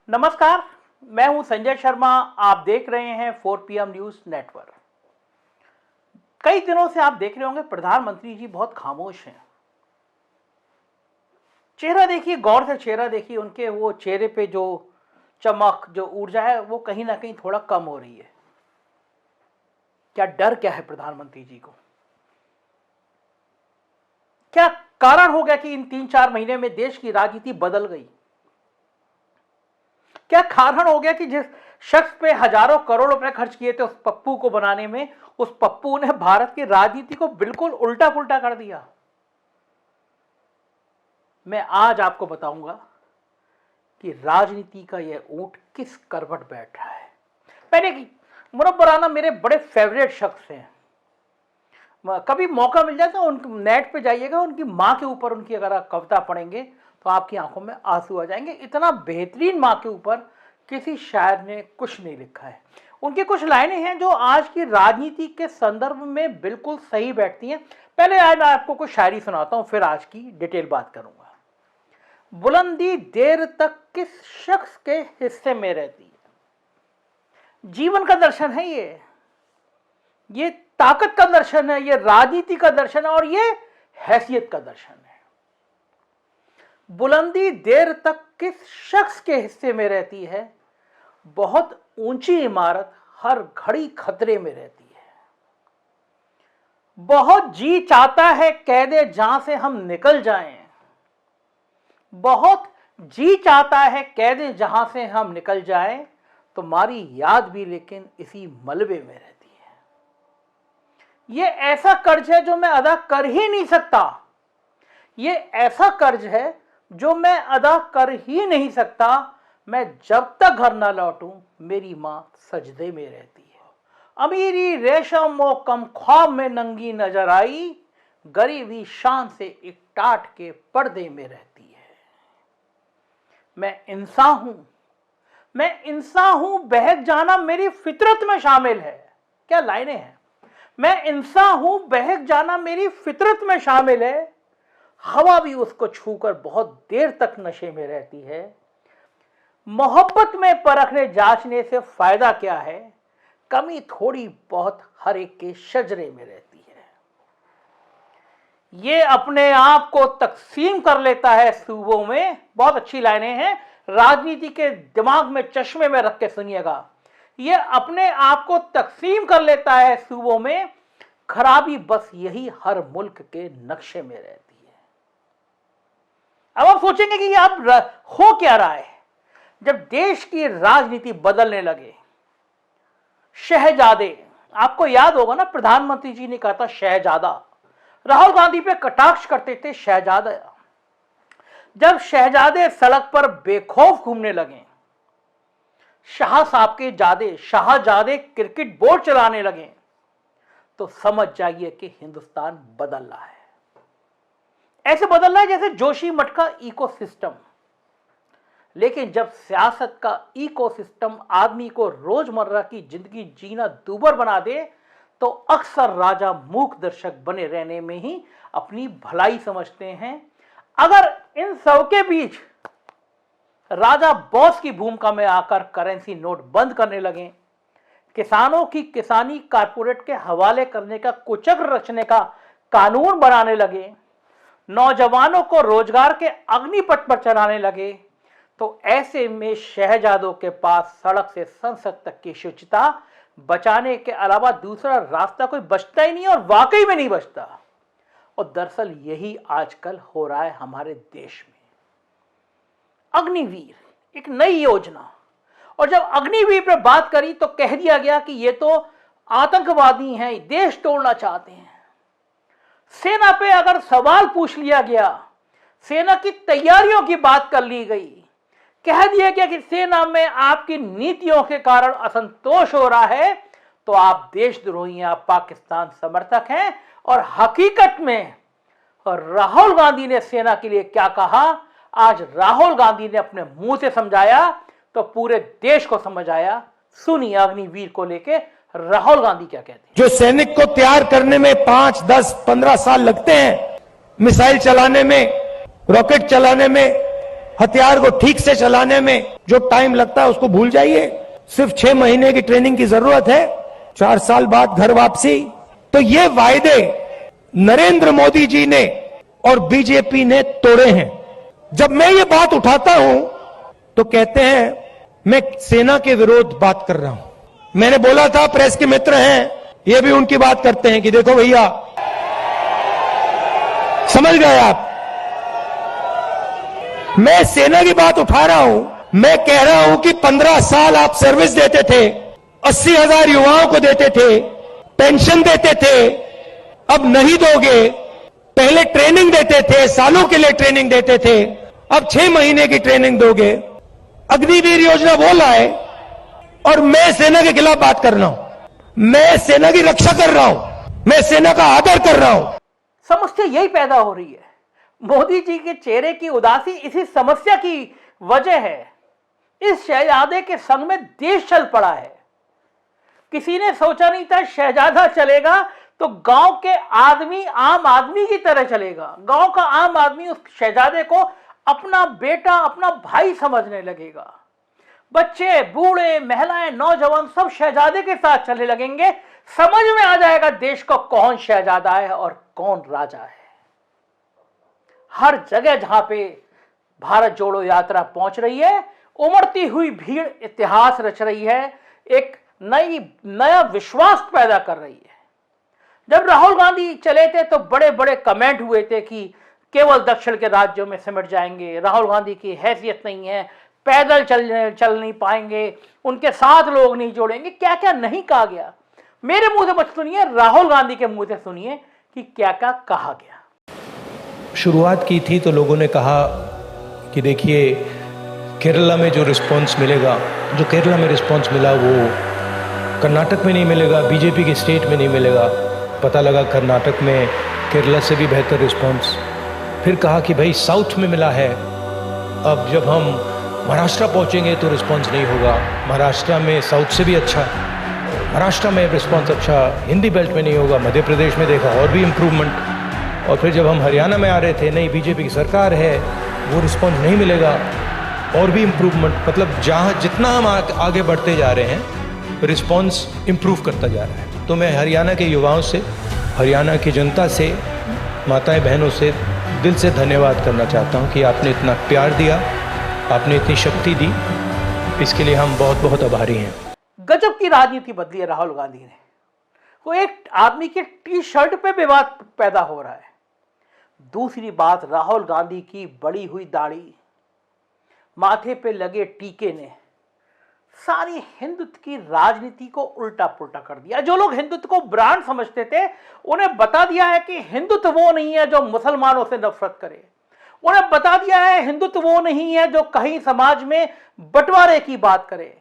नमस्कार, मैं हूं संजय शर्मा। आप देख रहे हैं 4 PM न्यूज नेटवर्क। कई दिनों से आप देख रहे होंगे प्रधानमंत्री जी बहुत खामोश हैं। चेहरा देखिए, गौर से चेहरा देखिए, उनके वो चेहरे पे जो चमक, जो ऊर्जा है वो कहीं ना कहीं थोड़ा कम हो रही है। क्या डर क्या है प्रधानमंत्री जी को? क्या कारण हो गया कि इन 3-4 महीने में देश की राजनीति बदल गई? क्या कारण हो गया कि जिस शख्स पे हजारों करोड़ रुपए खर्च किए थे उस पप्पू को बनाने में, उस पप्पू ने भारत की राजनीति को बिल्कुल उल्टा पुल्टा कर दिया? मैं आज आपको बताऊंगा कि राजनीति का यह ऊंट किस करवट बैठ रहा है। पहले की मुनव्वर राना मेरे बड़े फेवरेट शख्स हैं। कभी मौका मिल जाए तो उन नेट पे जाइएगा, उनकी माँ के ऊपर उनकी अगर आप कविता पढ़ेंगे तो आपकी आंखों में आंसू आ जाएंगे। इतना बेहतरीन माँ के ऊपर किसी शायर ने कुछ नहीं लिखा है। उनकी कुछ लाइनें हैं जो आज की राजनीति के संदर्भ में बिल्कुल सही बैठती हैं। पहले आज मैं आपको कुछ शायरी सुनाता हूं, फिर आज की डिटेल बात करूंगा। बुलंदी देर तक किस शख्स के हिस्से में रहती है। जीवन का दर्शन है ये ताकत का दर्शन है, ये राजनीति का दर्शन है और ये हैसियत का दर्शन है। बुलंदी देर तक किस शख्स के हिस्से में रहती है, बहुत ऊंची इमारत हर घड़ी खतरे में रहती है। बहुत जी चाहता है कैदे जहां से हम निकल जाएं, बहुत जी चाहता है कैदे जहां से हम निकल जाएं, तुम्हारी याद भी लेकिन इसी मलबे में रहती है। ये ऐसा कर्ज है जो मैं अदा कर ही नहीं सकता। ये ऐसा कर्ज है जो मैं अदा कर ही नहीं सकता। मैं जब तक घर ना लौटूं मेरी मां सजदे में रहती है। अमीरी रेशम व कम ख्वाब में नंगी नजर आई, गरीबी शान से एक टाट के पर्दे में रहती है। मैं इंसान हूं, बहक जाना मेरी फितरत में शामिल है। क्या लाइनें हैं। मैं इंसान हूं, बहक जाना मेरी फितरत में शामिल है। हवा भी उसको छूकर बहुत देर तक नशे में रहती है। मोहब्बत में परखने जांचने से फायदा क्या है, कमी थोड़ी बहुत हर एक के शजरे में रहती है। ये अपने आप को तकसीम कर लेता है सूबों में। बहुत अच्छी लाइनें हैं, राजनीति के दिमाग में चश्मे में रख के सुनिएगा। ये अपने आप को तकसीम कर लेता है सूबों में, खराबी बस यही हर मुल्क के नक्शे में रहती है। अब आप सोचेंगे कि अब हो क्या रहा है। जब देश की राजनीति बदलने लगे, शहजादे, आपको याद होगा ना, प्रधानमंत्री जी ने कहा था शहजादा। राहुल गांधी पे कटाक्ष करते थे शहजादा। जब शहजादे सड़क पर बेखौफ घूमने लगे, शाह साहब के जादे शाहजादे क्रिकेट बोर्ड चलाने लगे, तो समझ जाइए कि हिंदुस्तान बदल रहा है। ऐसे बदल रहा है जैसे जोशीमठ का इकोसिस्टम। लेकिन जब सियासत का इकोसिस्टम आदमी को रोजमर्रा की जिंदगी जीना दूभर बना दे, तो अक्सर राजा मूक दर्शक बने रहने में ही अपनी भलाई समझते हैं। अगर इन सब के बीच राजा बॉस की भूमिका में आकर करेंसी नोट बंद करने लगे, किसानों की किसानी कारपोरेट के हवाले करने का कुचक्र रचने का कानून बनाने लगे, नौजवानों को रोजगार के अग्निपथ पर चलाने लगे, तो ऐसे में शहजादों के पास सड़क से संसद तक की शुचिता बचाने के अलावा दूसरा रास्ता कोई बचता ही नहीं, और वाकई में नहीं बचता। और दरअसल यही आजकल हो रहा है हमारे देश में। अग्निवीर एक नई योजना, और जब अग्निवीर पर बात करी तो कह दिया गया कि ये तो आतंकवादी हैं, देश तोड़ना चाहते हैं। सेना पे अगर सवाल पूछ लिया गया, सेना की तैयारियों की बात कर ली गई, कह दिया गया कि सेना में आपकी नीतियों के कारण असंतोष हो रहा है, तो आप देशद्रोही हैं, आप पाकिस्तान समर्थक हैं। और हकीकत में राहुल गांधी ने सेना के लिए क्या कहा, आज राहुल गांधी ने अपने मुंह से समझाया तो पूरे देश को समझ आया। सुनिए अग्निवीर को लेके राहुल गांधी क्या कहते हैं। जो सैनिक को तैयार करने में 5, 10, 15 साल लगते हैं, मिसाइल चलाने में, रॉकेट चलाने में, हथियार को ठीक से चलाने में जो टाइम लगता है उसको भूल जाइए। सिर्फ 6 महीने की ट्रेनिंग की जरूरत है, 4 साल बाद घर वापसी। तो ये वायदे नरेंद्र मोदी जी ने और बीजेपी ने तोड़े हैं। जब मैं ये बात उठाता हूं तो कहते हैं मैं सेना के विरोध बात कर रहा हूं। मैंने बोला था, प्रेस के मित्र हैं, ये भी उनकी बात करते हैं कि देखो भैया, समझ गए आप, मैं सेना की बात उठा रहा हूं। मैं कह रहा हूं कि 15 साल आप सर्विस देते थे, 80,000 युवाओं को देते थे, पेंशन देते थे, अब नहीं दोगे। पहले ट्रेनिंग देते थे, सालों के लिए ट्रेनिंग देते थे, अब 6 महीने की ट्रेनिंग दोगे। अग्निवीर योजना वो लाए और मैं सेना के खिलाफ बात कर रहा हूं। मैं सेना की रक्षा कर रहा हूं, मैं सेना का आदर कर रहा हूं। समस्या यही पैदा हो रही है। मोदी जी के चेहरे की उदासी इसी समस्या की वजह है। इस शहजादे के संग में देश चल पड़ा है। किसी ने सोचा नहीं था शहजादा चलेगा तो गांव के आदमी आम आदमी की तरह चलेगा। गांव का आम आदमी उस शहजादे को अपना बेटा, अपना भाई समझने लगेगा। बच्चे, बूढ़े, महिलाएं, नौजवान सब शहजादे के साथ चलने लगेंगे। समझ में आ जाएगा देश का कौन शहजादा है और कौन राजा है। हर जगह जहां पे भारत जोड़ो यात्रा पहुंच रही है, उमड़ती हुई भीड़ इतिहास रच रही है, एक नया विश्वास पैदा कर रही है। जब राहुल गांधी चले थे तो बड़े बड़े कमेंट हुए थे कि केवल दक्षिण के राज्यों में सिमट जाएंगे, राहुल गांधी की हैसियत नहीं है, पैदल चल नहीं पाएंगे, उनके साथ लोग नहीं जोड़ेंगे। क्या क्या नहीं कहा गया। मेरे मुंह से मत सुनिए, राहुल गांधी के मुंह से सुनिए कि क्या क्या कहा गया। शुरुआत की थी तो लोगों ने कहा कि देखिए केरला में जो रिस्पांस मिलेगा, जो केरला में रिस्पांस मिला वो कर्नाटक में नहीं मिलेगा, बीजेपी के स्टेट में नहीं मिलेगा। पता लगा कर्नाटक में केरला से भी बेहतर रिस्पांस। फिर कहा कि भाई साउथ में मिला है, अब जब हम महाराष्ट्र पहुंचेंगे तो रिस्पांस नहीं होगा, महाराष्ट्र में साउथ से भी अच्छा, महाराष्ट्र में रिस्पांस अच्छा, हिंदी बेल्ट में नहीं होगा। मध्य प्रदेश में देखा और भी इम्प्रूवमेंट। और फिर जब हम हरियाणा में आ रहे थे, नहीं बीजेपी की सरकार है, वो रिस्पांस नहीं मिलेगा, और भी इम्प्रूवमेंट। मतलब जहाँ जितना हम आगे बढ़ते जा रहे हैं रिस्पांस इम्प्रूव करता जा रहा है। तो मैं हरियाणा के युवाओं से, हरियाणा की जनता से, माताएं बहनों से दिल से धन्यवाद करना चाहता हूँ कि आपने इतना प्यार दिया, आपने इतनी शक्ति दी, इसके लिए हम बहुत बहुत आभारी हैं। गजब की राजनीति बदली है राहुल गांधी ने। वो एक आदमी के टी शर्ट पे विवाद पैदा हो रहा है। दूसरी बात, राहुल गांधी की बड़ी हुई दाढ़ी, माथे पे लगे टीके ने सारी हिंदुत्व की राजनीति को उल्टा पुल्टा कर दिया। जो लोग हिंदुत्व को ब्रांड समझते थे, उन्हें बता दिया है कि हिंदुत्व वो नहीं है जो मुसलमानों से नफरत करे। उन्हें बता दिया है हिंदुत्व वो नहीं है जो कहीं समाज में बंटवारे की बात करे।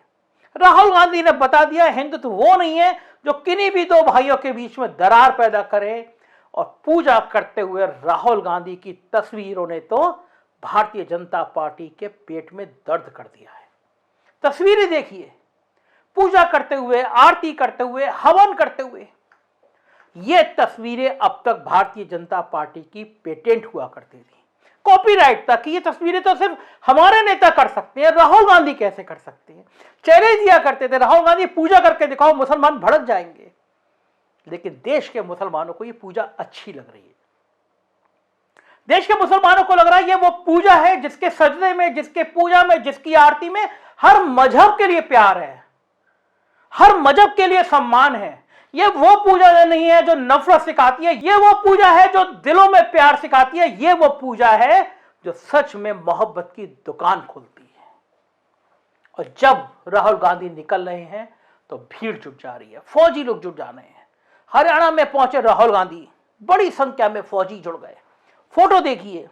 राहुल गांधी ने बता दिया हिंदुत्व वो नहीं है जो किन्हीं भी दो भाइयों के बीच में दरार पैदा करे। और पूजा करते हुए राहुल गांधी की तस्वीरों ने तो भारतीय जनता पार्टी के पेट में दर्द कर दिया है। तस्वीरें देखिए, पूजा करते हुए, आरती करते हुए, हवन करते हुए। ये तस्वीरें अब तक भारतीय जनता पार्टी की पेटेंट हुआ करती थी, कॉपीराइट था कि ये तस्वीरें तो सिर्फ हमारे नेता कर सकते हैं, राहुल गांधी कैसे कर सकते हैं। चैलेंज दिया करते थे, राहुल गांधी पूजा करके दिखाओ, मुसलमान भड़क जाएंगे। लेकिन देश के मुसलमानों को ये पूजा अच्छी लग रही है। देश के मुसलमानों को लग रहा है ये वो पूजा है जिसके सजदे में, जिसके पूजा में, जिसकी आरती में हर मजहब के लिए प्यार है, हर मजहब के लिए सम्मान है। ये वो पूजा नहीं है जो नफरत सिखाती है, ये वो पूजा है जो दिलों में प्यार सिखाती है, ये वो पूजा है जो सच में मोहब्बत की दुकान खोलती है। और जब राहुल गांधी निकल रहे हैं तो भीड़ जुट जा रही है, फौजी लोग जुट जा रहे हैं। हरियाणा में पहुंचे राहुल गांधी, बड़ी संख्या में फौजी जुड़ गए। फोटो देखिए,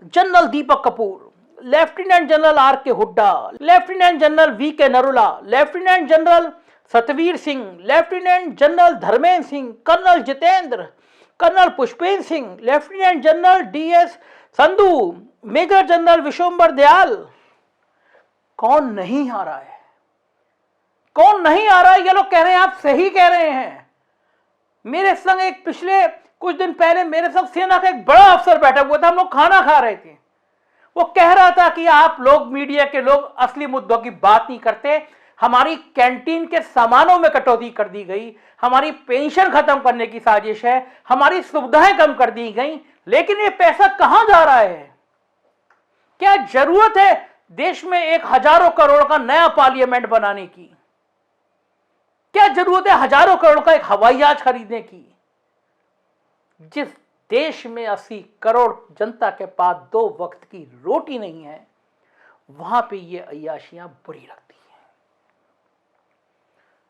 general Deepak Kapoor, lieutenant general R K Hooda, lieutenant general V K Narula, lieutenant general Satveer Singh, lieutenant general Dharmendra Singh, colonel Jitendra, colonel Pushpendra Singh, lieutenant general DS Sandhu, major general Vishambar Dayal. कौन नहीं आ रहा है? कौन नहीं आ रहा है? ये लोग कह रहे हैं, आप सही कह रहे हैं। मेरे संग एक पिछले कुछ दिन पहले मेरे संग सेना का एक बड़ा अफसर बैठा हुआ था, हम लोग खाना खा रहे थे। वो कह रहा था कि आप लोग, मीडिया के लोग, असली मुद्दों की बात नहीं करते। हमारी कैंटीन के सामानों में कटौती कर दी गई, हमारी पेंशन खत्म करने की साजिश है, हमारी सुविधाएं कम कर दी गई, लेकिन ये पैसा कहां जा रहा है? क्या जरूरत है देश में एक हजारों करोड़ का नया पार्लियामेंट बनाने की? क्या जरूरत है हजारों करोड़ का एक हवाई जहाज खरीदने की? जिस देश में 80 करोड़ जनता के पास 2 वक्त की रोटी नहीं है, वहां पे ये अय्याशियां बुरी लगती हैं।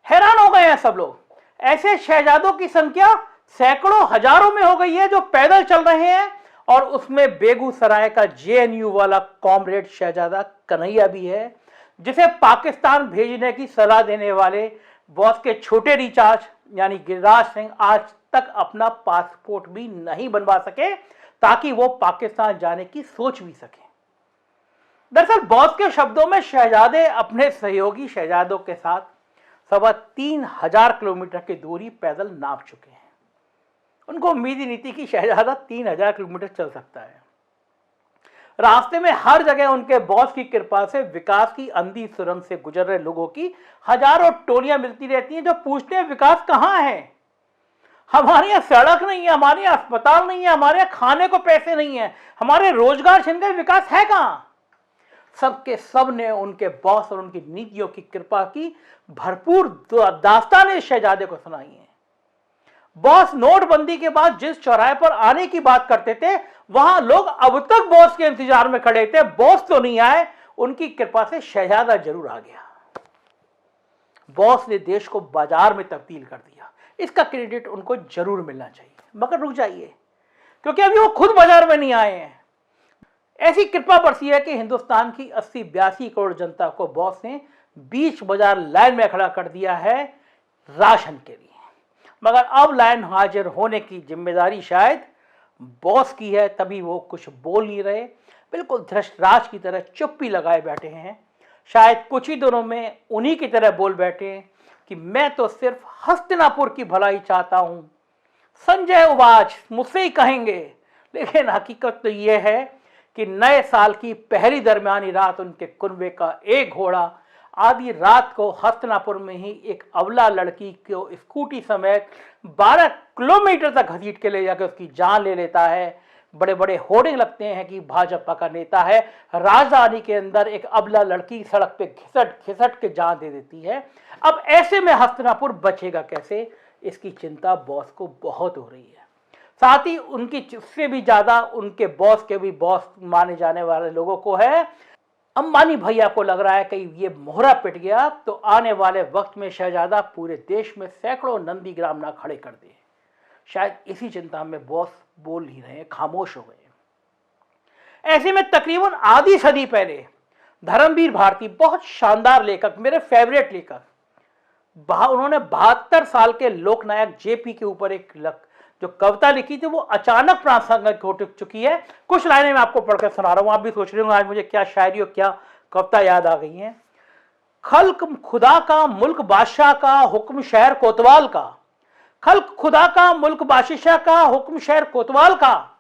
हैरान हो गए हैं सब लोग। ऐसे शहजादों की संख्या सैकड़ों हजारों में हो गई है जो पैदल चल रहे हैं, और उसमें बेगूसराय का जेएनयू वाला कॉमरेड शहजादा कन्हैया भी है, जिसे पाकिस्तान भेजने की सलाह देने वाले बॉस के छोटे रिचार्ज यानी गिरिराज सिंह आज तक अपना पासपोर्ट भी नहीं बनवा सके ताकि वो पाकिस्तान जाने की सोच भी सके। दरअसल बॉस के शब्दों में शहजादे अपने सहयोगी शहजादों के साथ 3,500 किलोमीटर की दूरी पैदल नाप चुके हैं। उनको उम्मीद ही नहीं थी कि शहजादा 3,000 किलोमीटर चल सकता है। रास्ते में हर जगह उनके बॉस की कृपा से विकास की अंधी सुरंग से गुजर रहे लोगों की हजारों टोलियां मिलती रहती हैं जो पूछते हैं विकास कहां है? हमारे यहाँ सड़क नहीं है, हमारे यहाँ अस्पताल नहीं है, हमारे यहाँ खाने को पैसे नहीं है, हमारे रोजगार छिन गए, विकास है कहां? सबके सब ने उनके बॉस और उनकी नीतियों की कृपा की भरपूर दास्तानें शहजादे को सुनाई है। बॉस नोटबंदी के बाद जिस चौराहे पर आने की बात करते थे, वहां लोग अब तक बॉस के इंतजार में खड़े थे। बॉस तो नहीं आए, उनकी कृपा से शहजादा जरूर आ गया। बॉस ने देश को बाजार में तब्दील कर दिया, इसका क्रेडिट उनको जरूर मिलना चाहिए। मगर रुक जाइए, क्योंकि अभी वो खुद बाजार में नहीं आए हैं। ऐसी कृपा बरसी है कि हिंदुस्तान की 80-82 करोड़ जनता को बॉस ने बीच बाजार लाइन में खड़ा कर दिया है राशन के लिए। मगर अब लाइन हाजिर होने की जिम्मेदारी शायद बॉस की है, तभी वो कुछ बोल नहीं रहे, बिल्कुल धृतराष्ट्र की तरह चुप्पी लगाए बैठे हैं। शायद कुछ ही दिनों में उन्हीं की तरह बोल बैठे कि मैं तो सिर्फ हस्तिनापुर की भलाई चाहता हूं, संजय उवाच मुझसे ही कहेंगे। लेकिन हकीकत तो यह है कि नए साल की पहली दरमियानी रात उनके कुनबे का एक घोड़ा आधी रात को हस्तिनापुर में ही एक अबला लड़की को स्कूटी समेत 12 किलोमीटर तक घसीट के ले जाकर उसकी जान ले लेता है। बड़े बड़े होर्डिंग लगते हैं कि भाजपा का नेता है। राजधानी के अंदर एक अबला लड़की सड़क पे घिसट के जान दे देती है। अब ऐसे में हस्तिनापुर बचेगा कैसे, इसकी चिंता बॉस को बहुत हो रही है। साथ ही उनकी उससे भी ज्यादा उनके बॉस के भी बॉस माने जाने वाले लोगों को है। अंबानी भैया को लग रहा है कि ये मोहरा पिट गया तो आने वाले वक्त में शहजादा पूरे देश में सैकड़ों नंदीग्राम ना खड़े कर दे। शायद इसी चिंता में बॉस बोल नहीं रहे, खामोश हो गए। ऐसे में तकरीबन आधी सदी पहले धर्मवीर भारती, बहुत शानदार लेखक, मेरे फेवरेट लेखक, उन्होंने 72 साल के लोकनायक जेपी के ऊपर एक जो कविता लिखी थी वो अचानक प्रासंगिक हो चुकी है। कुछ लाइनें मैं आपको पढ़कर सुना रहा हूं, आप भी सोच रहे होंगे आज मुझे क्या शायरी और क्या कविता याद आ गई है। खल्क खुदा का, मुल्क बादशाह का, हुक्म शहर कोतवाल का। खल्क खुदा का, मुल्क बादशाह का, हुक्म शहर कोतवाल का।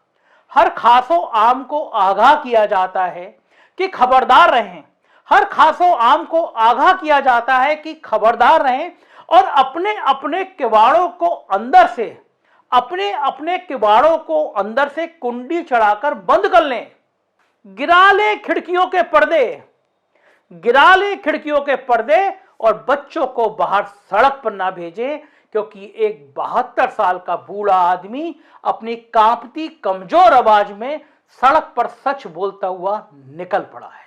हर खासो आम को आगाह किया जाता है कि खबरदार रहें। हर खासो आम को आगाह किया जाता है कि खबरदार रहें और अपने अपने किवाड़ों को अंदर से कुंडी चढ़ाकर बंद कर लें। गिरा ले खिड़कियों के पर्दे और बच्चों को बाहर सड़क पर ना भेजें, क्योंकि एक 72 साल का बूढ़ा आदमी अपनी कांपती कमजोर आवाज में सड़क पर सच बोलता हुआ निकल पड़ा है।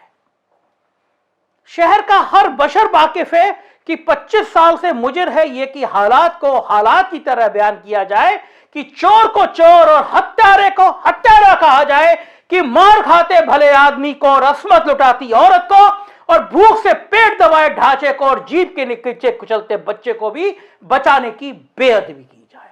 शहर का हर बशर वाकिफ है कि 25 साल से मुजिर है ये कि हालात को हालात की तरह बयान किया जाए, कि चोर को चोर और हत्यारे को हत्यारा कहा जाए, कि मार खाते भले आदमी को और अस्मत लुटाती औरत को और भूख से पेट दबाए ढांचे को और जीभ के नीचे कुचलते बच्चे को भी बचाने की बेअदबी की जाए।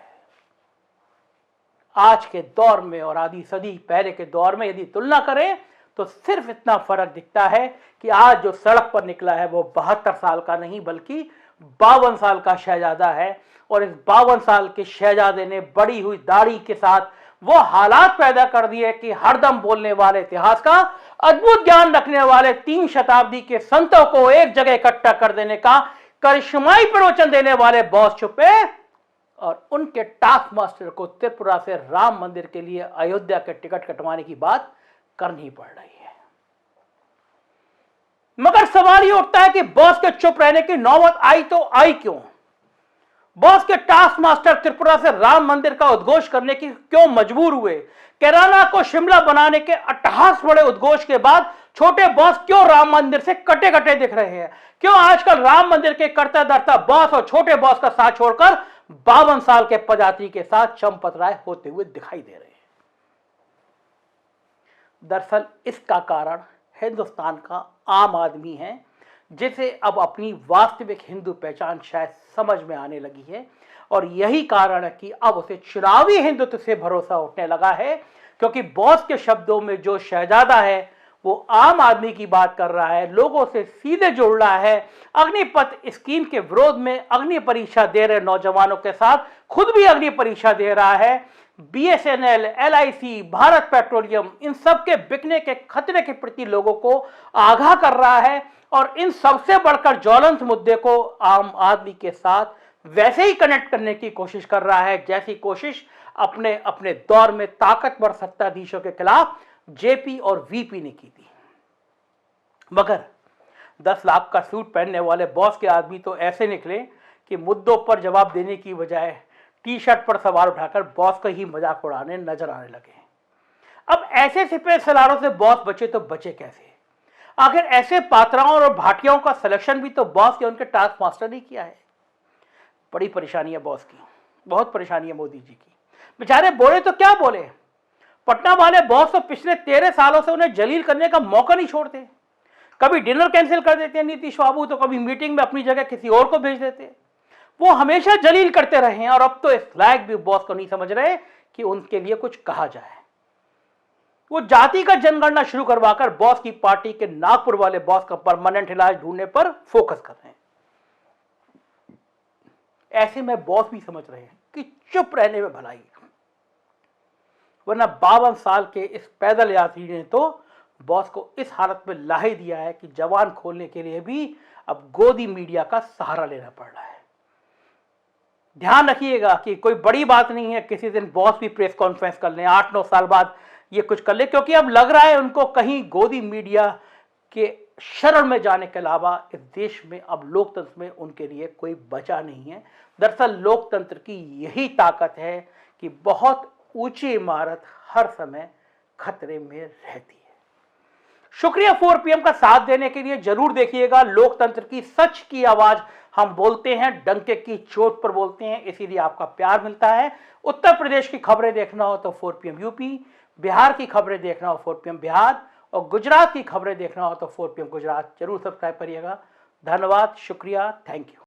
आज के दौर में और आधी सदी पहले के दौर में यदि तुलना करें तो सिर्फ इतना फर्क दिखता है कि आज जो सड़क पर निकला है वो 72 साल का नहीं बल्कि 52 साल का शहजादा है। और इस 52 साल के शहजादे ने बड़ी हुई दाढ़ी के साथ वो हालात पैदा कर दिए कि हरदम बोलने वाले, इतिहास का अद्भुत ज्ञान रखने वाले 3 शताब्दी के संतों को एक जगह इकट्ठा कर देने का करिश्माई प्रवचन देने वाले बॉस छुपे और उनके टास्क मास्टर को त्रिपुरा से राम मंदिर के लिए अयोध्या के टिकट कटवाने की बात करनी पड़ रही है। मगर सवाल यह उठता है कि बॉस के चुप रहने की नौबत आई तो आई क्यों? बॉस के टास्क मास्टर त्रिपुरा से राम मंदिर का उद्घोष करने की क्यों मजबूर हुए? केरला को शिमला बनाने के अट्टहास बड़े उद्घोष के बाद छोटे बॉस क्यों राम मंदिर से कटे कटे दिख रहे हैं? क्यों आजकल राम मंदिर के करता धरता बॉस और छोटे बॉस का साथ छोड़कर 52 साल के पदयात्री के साथ चंपत राय होते हुए दिखाई दे रहे हैं? दरअसल इसका कारण हिंदुस्तान का आम आदमी है, जिसे अब अपनी वास्तविक हिंदू पहचान शायद समझ में आने लगी है और यही कारण है कि अब उसे चुनावी हिंदुत्व से भरोसा उठने लगा है, क्योंकि बॉस के शब्दों में जो शहजादा है वो आम आदमी की बात कर रहा है, लोगों से सीधे जुड़ रहा है। अग्निपथ स्कीम के विरोध में अग्नि परीक्षा दे रहे नौजवानों के साथ खुद भी अग्नि परीक्षा दे रहा है। BSNL, LIC, भारत पेट्रोलियम, इन सब के बिकने के खतरे के प्रति लोगों को आगाह कर रहा है और इन सबसे बढ़कर ज्वलंत मुद्दे को आम आदमी के साथ वैसे ही कनेक्ट करने की कोशिश कर रहा है जैसी कोशिश अपने अपने दौर में ताकतवर सत्ताधीशों के खिलाफ JP और VP ने की थी। मगर 10 लाख का सूट पहनने वाले बॉस के आदमी तो ऐसे निकले कि मुद्दों पर जवाब देने की बजाय टी-शर्ट पर सवार उठाकर बॉस का ही मजाक उड़ाने नजर आने लगे। अब ऐसे सिपह सलारों से बॉस बचे तो बचे कैसे? आखिर ऐसे पात्राओं और भाटियाओं का सिलेक्शन भी तो बॉस या उनके टास्क मास्टर ने किया है। बड़ी परेशानी है बॉस की, बहुत परेशानी है मोदी जी की। बेचारे बोले तो क्या बोले, पटना वाले बॉस तो पिछले 13 सालों से उन्हें जलील करने का मौका नहीं छोड़ते। कभी डिनर कैंसिल कर देते हैं नीतीश बाबू, तो कभी मीटिंग में अपनी जगह किसी और को भेज देते। वो हमेशा जलील करते रहे हैं और अब तो इस लायक भी बॉस को नहीं समझ रहे कि उनके लिए कुछ कहा जाए। वो जाति का जनगणना शुरू करवाकर बॉस की पार्टी के नागपुर वाले बॉस का परमानेंट इलाज ढूंढने पर फोकस कर रहे हैं। ऐसे में बॉस भी समझ रहे हैं कि चुप रहने में भलाई है, वरना 52 साल के इस पैदल यात्री ने तो बॉस को इस हालत में ला ही दिया है कि जवान खोलने के लिए भी अब गोदी मीडिया का सहारा लेना पड़ रहा है। ध्यान रखिएगा कि कोई बड़ी बात नहीं है, किसी दिन बॉस भी प्रेस कॉन्फ्रेंस कर लें, 8-9 साल बाद ये कुछ कर ले, क्योंकि अब लग रहा है उनको कहीं गोदी मीडिया के शरण में जाने के अलावा इस देश में अब लोकतंत्र में उनके लिए कोई बचा नहीं है। दरअसल लोकतंत्र की यही ताकत है कि बहुत ऊंची इमारत हर समय खतरे में रहती है। शुक्रिया 4 PM का साथ देने के लिए। जरूर देखिएगा लोकतंत्र की सच की आवाज हम बोलते हैं, डंके की चोट पर बोलते हैं, इसीलिए आपका प्यार मिलता है। उत्तर प्रदेश की खबरें देखना हो तो 4 PM UP, बिहार की खबरें देखना हो 4 PM बिहार और गुजरात की खबरें देखना हो तो 4 PM गुजरात। जरूर सब्सक्राइब करिएगा। धन्यवाद, शुक्रिया, थैंक यू।